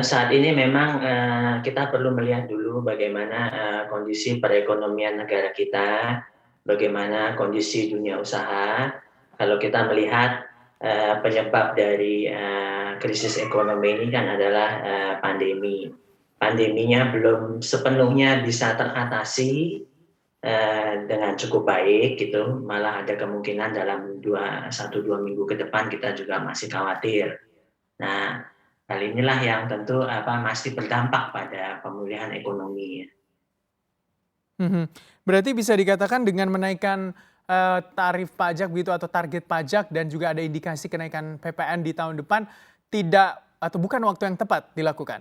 Saat ini memang kita perlu melihat dulu bagaimana kondisi perekonomian negara kita, bagaimana kondisi dunia usaha. Kalau kita melihat penyebab dari krisis ekonomi ini kan adalah pandemi. Pandeminya belum sepenuhnya bisa teratasi dengan cukup baik gitu, malah ada kemungkinan dalam 1-2 minggu ke depan kita juga masih khawatir. Nah, hal inilah yang tentu masih berdampak pada pemulihan ekonomi. Mhm. Berarti bisa dikatakan dengan menaikkan, tarif pajak begitu atau target pajak dan juga ada indikasi kenaikan PPN di tahun depan, tidak atau bukan waktu yang tepat dilakukan?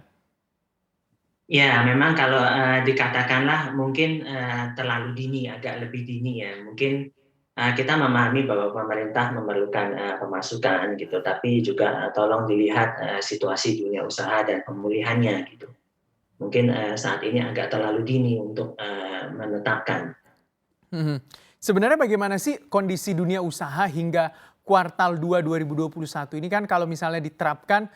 Ya, memang kalau dikatakanlah mungkin terlalu dini, agak lebih dini ya. Mungkin kita memahami bahwa pemerintah memerlukan pemasukan gitu, tapi juga tolong dilihat situasi dunia usaha dan pemulihannya gitu. Mungkin saat ini agak terlalu dini untuk menetapkan. Mhm. Sebenarnya bagaimana sih kondisi dunia usaha hingga kuartal 2 2021 ini kan kalau misalnya diterapkan,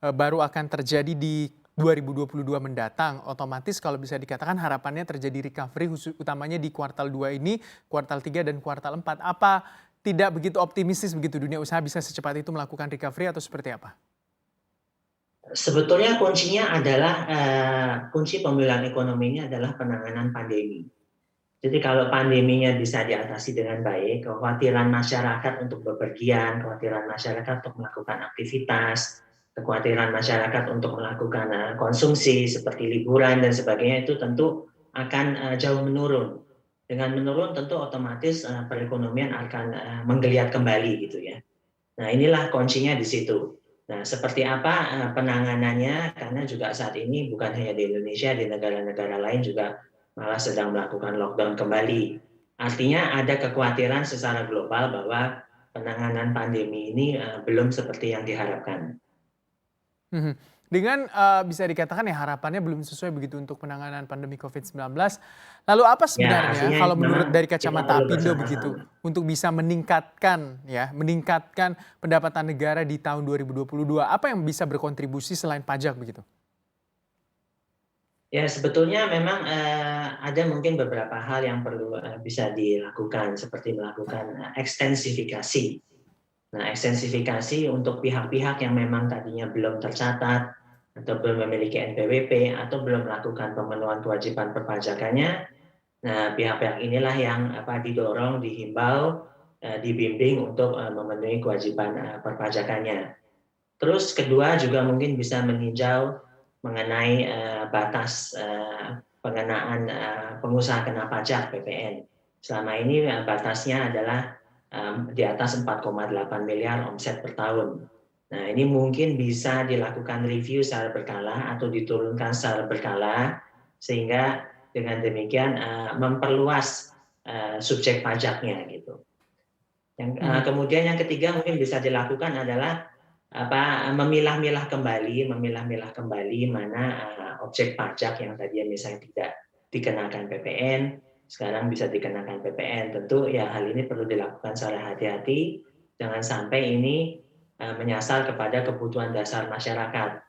baru akan terjadi di 2022 mendatang, otomatis kalau bisa dikatakan harapannya terjadi recovery utamanya di kuartal 2 ini, kuartal 3 dan kuartal 4. Apa tidak begitu optimistis begitu dunia usaha bisa secepat itu melakukan recovery atau seperti apa? Sebetulnya kuncinya adalah kunci pemulihan ekonominya adalah penanganan pandemi. Jadi kalau pandeminya bisa diatasi dengan baik, kekhawatiran masyarakat untuk bepergian, kekhawatiran masyarakat untuk melakukan aktivitas, kekhawatiran masyarakat untuk melakukan konsumsi seperti liburan dan sebagainya itu tentu akan jauh menurun. Dengan menurun tentu otomatis perekonomian akan menggeliat kembali gitu ya. Nah, inilah kuncinya di situ. Nah, seperti apa penanganannya, karena juga saat ini bukan hanya di Indonesia, di negara-negara lain juga malah sedang melakukan lockdown kembali. Artinya ada kekhawatiran secara global bahwa penanganan pandemi ini belum seperti yang diharapkan. Mhm. Dengan, bisa dikatakan ya harapannya belum sesuai begitu untuk penanganan pandemi COVID-19. Lalu apa Ya, sebenarnya artinya kalau memang menurut dari kita kacamata perlu Apindo begitu, bersama-sama. untuk bisa meningkatkan pendapatan negara di tahun 2022, apa yang bisa berkontribusi selain pajak begitu? Ya, sebetulnya memang ada mungkin beberapa hal yang perlu bisa dilakukan, seperti melakukan ekstensifikasi. Nah, ekstensifikasi untuk pihak-pihak yang memang tadinya belum tercatat atau belum memiliki NPWP atau belum melakukan pemenuhan kewajiban perpajakannya. Nah, pihak-pihak inilah yang didorong, dihimbau, dibimbing untuk memenuhi kewajiban perpajakannya. Terus kedua juga mungkin bisa meninjau mengenai batas pengenaan pengusaha kena pajak PPN. Selama ini batasnya adalah di atas 4,8 miliar omset per tahun. Nah, ini mungkin bisa dilakukan review secara berkala atau diturunkan secara berkala sehingga dengan demikian memperluas subjek pajaknya gitu. Mhm. Kemudian yang ketiga mungkin bisa dilakukan adalah memilah-milah kembali mana objek pajak yang tadinya misalnya tidak dikenakan PPN, sekarang bisa dikenakan PPN. Tentu ya hal ini perlu dilakukan secara hati-hati, jangan sampai ini menyasar kepada kebutuhan dasar masyarakat.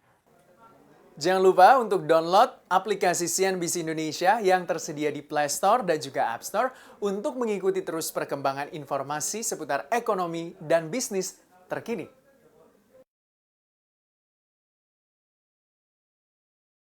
Jangan lupa untuk download aplikasi CNBC Indonesia yang tersedia di Play Store dan juga App Store untuk mengikuti terus perkembangan informasi seputar ekonomi dan bisnis terkini.